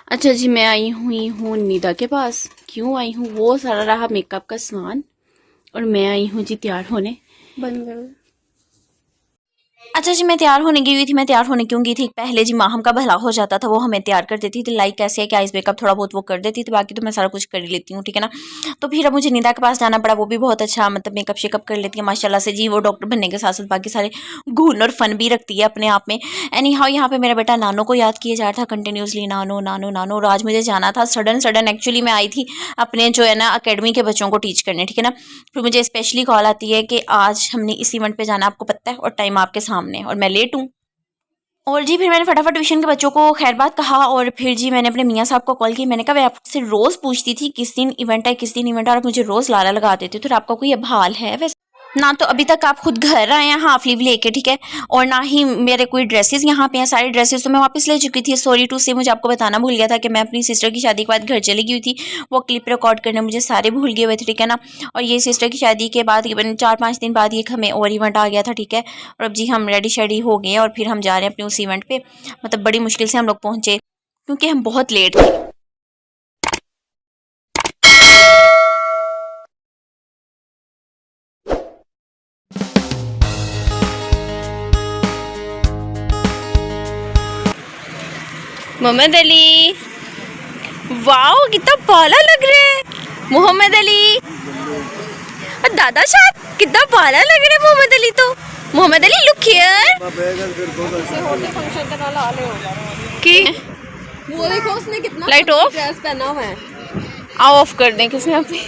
अच्छा जी, मैं आई हुई हूँ निदा के पास। क्यों आई हूँ? वो सारा रहा मेकअप का सामान और मैं आई हूँ जी तैयार होने। बंद करो। अच्छा जी, मैं तैयार होने गई हुई थी। मैं तैयार होने क्यों गई थी? पहले जी माहम का भला हो जाता था, वो हमें तैयार कर देती थी। लाइक कैसे है कि आइस मेकअप थोड़ा बहुत वो कर देती थी, बाकी तो मैं सारा कुछ कर ही लेती हूँ, ठीक है ना। तो फिर अब मुझे निदा के पास जाना पड़ा। वो भी बहुत अच्छा मतलब मेकअप शेकअप कर लेती है माशाल्लाह से जी। वो डॉक्टर बनने के साथ साथ बाकी सारे गुण और फन भी रखती है अपने आप में। एनी हाउ, यहाँ पे मेरा बेटा नानो को याद किया जा रहा था कंटिन्यूसली, नानो नानो नानो। और आज मुझे जाना था सडन एक्चुअली मैं आई थी अपने जो है ना अकेडमी के बच्चों को टीच करने, ठीक है ना। फिर मुझे स्पेशली कॉल आती है कि आज हमने इस इवेंट पे जाना, आपको पता है, और टाइम आपके सामने है और मैं लेट हूँ। और जी फिर मैंने फटाफट ट्यूशन के बच्चों को खैर बात कहा और फिर जी मैंने अपने मियाँ साहब को कॉल की। मैंने कहा मैं आपसे रोज़ पूछती थी किस दिन इवेंट है, किस दिन इवेंट है, और आप मुझे रोज़ लारा लगा देते हो। तो आपका कोई अब हाल है वैसे? ना तो अभी तक आप खुद घर आए हैं हाफ लीव लेके, ठीक है, और ना ही मेरे कोई ड्रेसेस यहाँ पे हैं। सारी ड्रेसेस तो मैं वापस ले चुकी थी। सॉरी टू से, मुझे आपको बताना भूल गया था कि मैं अपनी सिस्टर की शादी के बाद घर चली गई थी। वो क्लिप रिकॉर्ड करने मुझे सारे भूल गए हुए थे, ठीक है ना। और ये सिस्टर की शादी के बाद 4-5 दिन बाद एक हमें और इवेंट आ गया था, ठीक है। और अब जी हम रेडी शेडी हो गए और फिर हम जा रहे हैं अपने उस इवेंट पे। मतलब बड़ी मुश्किल से हम लोग पहुंचे क्योंकि हम बहुत लेट थे। मोहम्मद अली, वाओ कितना पाला लग रहा है मोहम्मद अली। और दादा साहब कितना पाला लग रहा है मोहम्मद अली। तो मोहम्मद अली लुक हियर की वो देखो उसने कितना लाइट ऑफ, ड्रेस पहना हुआ है। ऑफ कर दें किसने अपनी।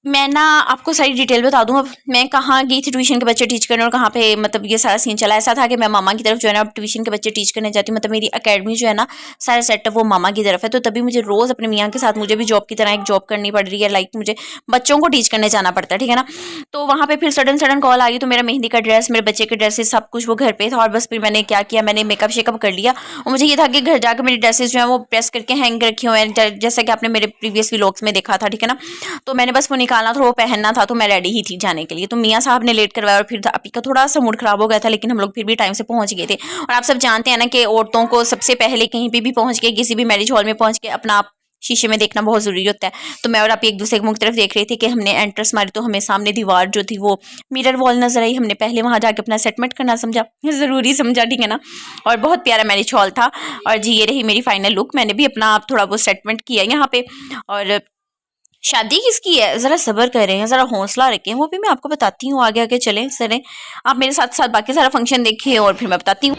मैं ना आपको सारी डिटेल बता दूं। अब मैं कहाँ गई थी ट्यूशन के बच्चे टीच करने और कहाँ पे मतलब ये सारा सीन चला। ऐसा था कि मैं मामा की तरफ जो है ना अब ट्यूशन के बच्चे टीच करने जाती हूँ। मतलब मेरी एकेडमी जो है ना सारा सेटअप वो मामा की तरफ है। तो तभी मुझे रोज़ अपने मियाँ के साथ मुझे भी जॉब की तरह एक जॉब करनी पड़ रही है। लाइक मुझे बच्चों को टीच करने जाना पड़ता है, ठीक है ना। तो वहाँ पे फिर सडन कॉल आ गई। तो मेरा मेहंदी का ड्रेस, मेरे बच्चे के ड्रेसेस, सब कुछ वो घर पे था। और बस फिर मैंने क्या किया, मैंने मेकअप शेकअप कर लिया। और मुझे ये था कि घर जाकर मेरी ड्रेसेस जो है वो प्रेस करके हैंग रखे हुए हैं, जैसा कि आपने मेरे प्रीवियस व्लॉग्स में देखा था, ठीक है ना। तो मैंने बस वो निकालना था, वो पहनना था। तो मैं रेडी ही थी जाने के लिए। तो मियाँ साहब ने लेट करवाया और फिर आपी का थोड़ा सा मूड खराब हो गया था, लेकिन हम लोग फिर भी टाइम से पहुंच गए थे। और आप सब जानते हैं ना कि औरतों को सबसे पहले कहीं पे भी पहुंच के, किसी भी मैरिज हॉल में पहुंच के अपना आप शीशे में देखना बहुत जरूरी होता है। तो मैं और आप एक दूसरे के मुख तरफ देख रहे थे कि हमने एंट्रेंस मारी तो हमें सामने दीवार जो थी वो मिरर वॉल नजर आई। हमने पहले वहां जाके अपना सेटमेंट करना समझा, जरूरी समझा, ठीक है ना। और बहुत प्यारा मैरिज हॉल था। और जी ये रही मेरी फाइनल लुक। मैंने भी अपना आप थोड़ा बहुत सेटमेंट किया यहाँ पे। और शादी किसकी है, जरा सब्र करें, जरा हौसला रखें, वो भी मैं आपको बताती हूँ। आगे आगे चलें सरें, आप मेरे साथ साथ बाकी सारा फंक्शन देखें और फिर मैं बताती हूँ।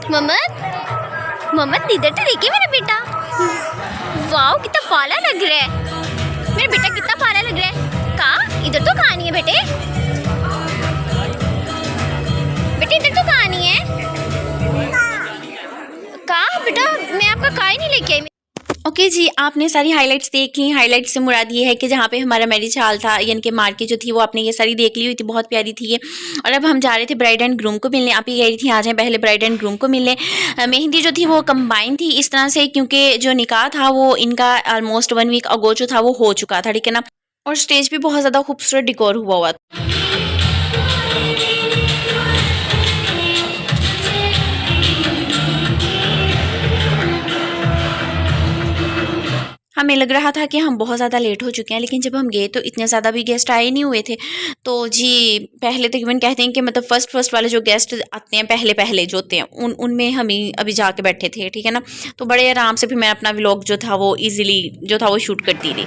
मोहम्मद, मोहम्मद इधर तो देखिए मेरा बेटा। वाओ कितना पाला लग रहा है मेरा बेटा, कितना पाला लग रहा है। कहाँ इधर तो कहानी है बेटे, बेटे इधर तो कहानी है। कहाँ बेटा, मैं आपका कहाँ नहीं लेके आई। ओके जी, आपने सारी हाइलाइट्स देख ली। हाइलाइट्स से मुराद ये है कि जहाँ पे हमारा मैरिज हॉल था, यानी कि मार्केट जो थी वो आपने ये सारी देख ली हुई थी, बहुत प्यारी थी ये। और अब हम जा रहे थे ब्राइड एंड ग्रूम को मिलने। आप ही कह रही थी आ जाएं पहले ब्राइड एंड ग्रूम को मिलने। मेहंदी जो थी वो कंबाइन थी इस तरह से, क्योंकि जो निकाह था वो इनका ऑलमोस्ट 1 वीक अगो जो था वो हो चुका था, ठीक है ना। और स्टेज भी बहुत ज़्यादा खूबसूरत डिकोर हुआ था। हमें लग रहा था कि हम बहुत ज़्यादा लेट हो चुके हैं, लेकिन जब हम गए तो इतने ज़्यादा भी गेस्ट आए नहीं हुए थे। तो जी पहले तकरीबन कहते हैं कि मतलब फर्स्ट वाले जो गेस्ट आते हैं, पहले जो होते हैं उनमें हम ही अभी जाके बैठे थे, ठीक है ना। तो बड़े आराम से फिर मैं अपना व्लॉग जो था वो ईजिली जो था वो शूट करती रही।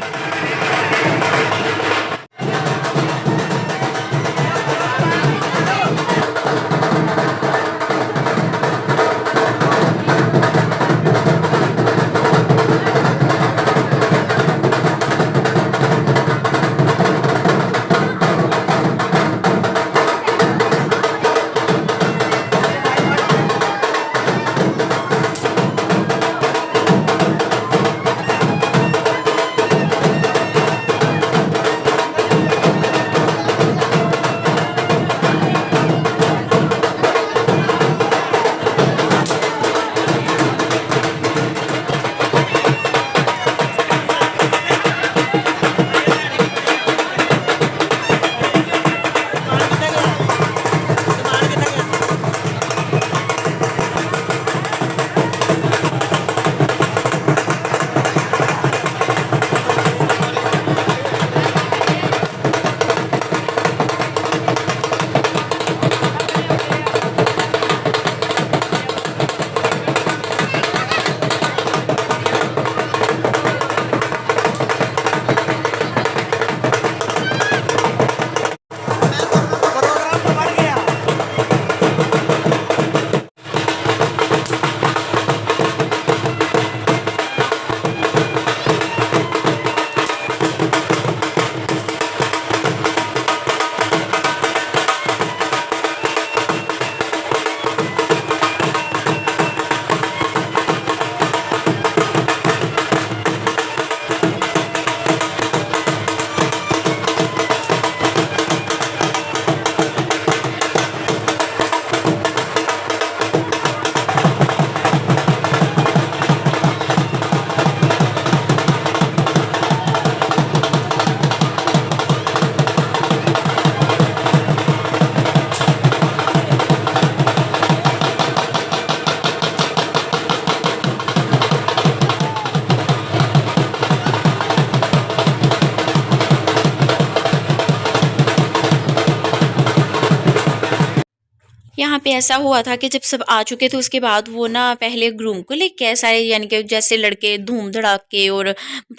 पे ऐसा हुआ था कि जब सब आ चुके थे उसके बाद वो ना पहले ग्रूम को लेके आए सारे, यानी कि जैसे लड़के धूम धड़ाके और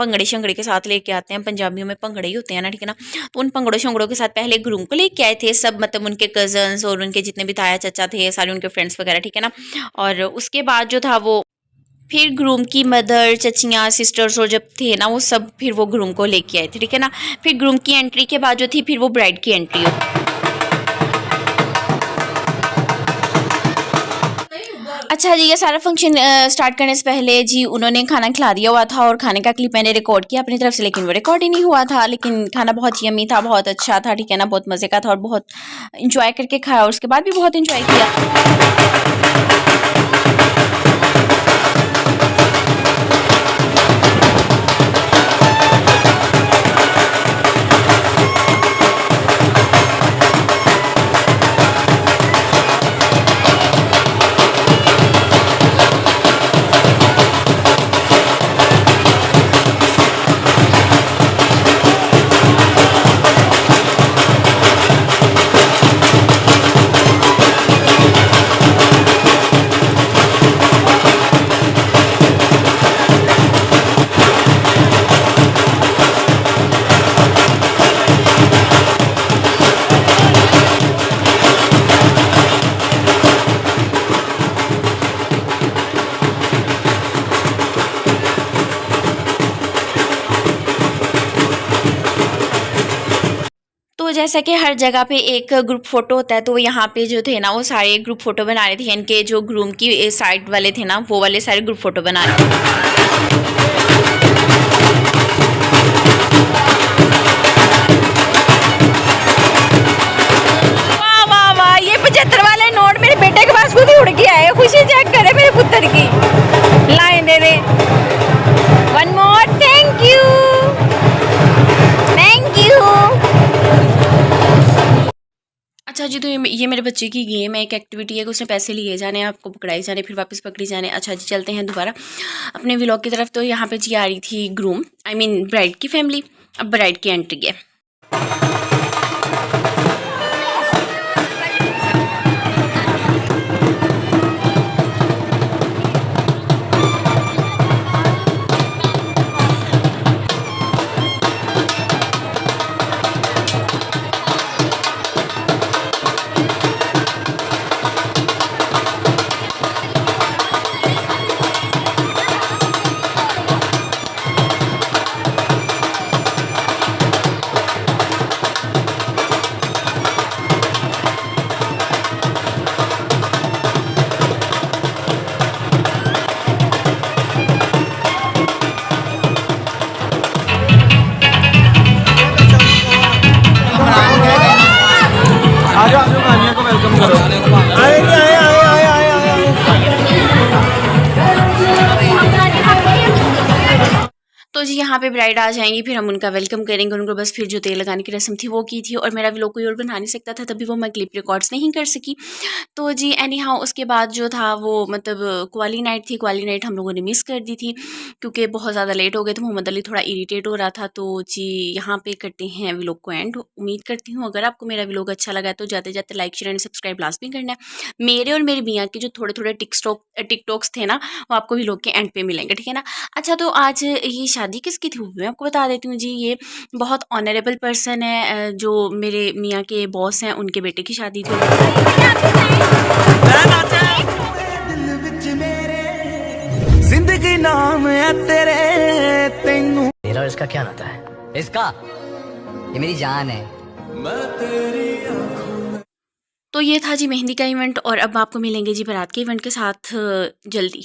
भंगड़े शंगड़े के साथ लेके आते हैं, पंजाबियों में भंगड़े ही होते हैं ना, ठीक है ना। तो उन भंगड़ों शंगड़ों के साथ पहले ग्रूम को लेके आए थे सब, मतलब उनके कजन्स और उनके जितने भी ताया चाचा थे, सारे उनके फ्रेंड्स वगैरह, ठीक है ना। और उसके बाद जो था वो फिर ग्रूम की मदर, चचियाँ, सिस्टर्स और जब थे ना वो सब, फिर वो ग्रूम को लेके आए थे, ठीक है ना। फिर ग्रूम की एंट्री के बाद जो थी फिर वो ब्राइड की एंट्री हो। अच्छा जी, ये सारा फंक्शन स्टार्ट करने से पहले जी उन्होंने खाना खिला दिया हुआ था और खाने का क्लिप मैंने रिकॉर्ड किया अपनी तरफ से, लेकिन वो रिकॉर्ड ही नहीं हुआ था। लेकिन खाना बहुत यम्मी था, बहुत अच्छा था, ठीक है ना, बहुत मज़े का था और बहुत इंजॉय करके खाया और उसके बाद भी बहुत इंजॉय किया। तो जैसा कि हर जगह पे एक ग्रुप फोटो होता है, तो यहाँ पे जो थे ना वो सारे ग्रुप फोटो बना रहे थे, इनके जो ग्रूम की साइड वाले थे ना वो वाले सारे ग्रुप फोटो बना रहे थे। वाह वाह वाह, ये 75 वाले नोट मेरे बेटे के पास खुद ही उड़ के आए। खुशी चेक करे मेरे पुत्र की, line they they. One more, thank you thank you. अच्छा जी, तो ये मेरे बच्चे की गेम है, एक एक्टिविटी है कि उसने पैसे लिए जाने, आपको पकड़ाई जाने, फिर वापस पकड़ी जाने। अच्छा जी, चलते हैं दोबारा अपने व्लॉग की तरफ। तो यहाँ पे जी आ रही थी ग्रूम, आई मीन ब्राइड की फैमिली। अब ब्राइड की एंट्री है। तो जी यहाँ पे ब्राइड आ जाएंगी, फिर हम उनका वेलकम करेंगे उनको। बस फिर जो तेल लगाने की रस्म थी वो की थी, और मेरा व्लॉग कोई और बना नहीं सकता था, तभी वो मैं क्लिप रिकॉर्ड्स नहीं कर सकी। तो जी एनी हाउ उसके बाद जो था वो मतलब क्वाली नाइट थी। क्वाली नाइट हम लोगों ने मिस कर दी थी क्योंकि बहुत ज़्यादा लेट हो गए थे। मोहम्मद अली थोड़ा इरीटेट हो रहा था। तो जी यहाँ पे करते हैं व्लॉग को एंड। उम्मीद करती हूँ अगर आपको मेरा व्लॉग अच्छा लगा तो जाते जाते लाइक शेयर एंड सब्सक्राइब लाजमी करना है। मेरे और मेरी मियाँ के जो थोड़े थोड़े टिकटॉक्स थे ना वो आपको व्लॉग के एंड पे मिलेंगे, ठीक है ना। अच्छा, तो आज ये शादी किसकी थी वो मैं आपको बता देती हूँ जी। ये बहुत ऑनरेबल पर्सन है, जो मेरे मियाँ के बॉस हैं, उनके बेटे की शादी थी। जिंदगी नाम है तेरे तेनू। मेरा और इसका क्या नाता है? इसका, ये मेरी जान है। तो ये था जी मेहंदी का इवेंट, और अब आपको मिलेंगे जी बारात के इवेंट के साथ जल्दी।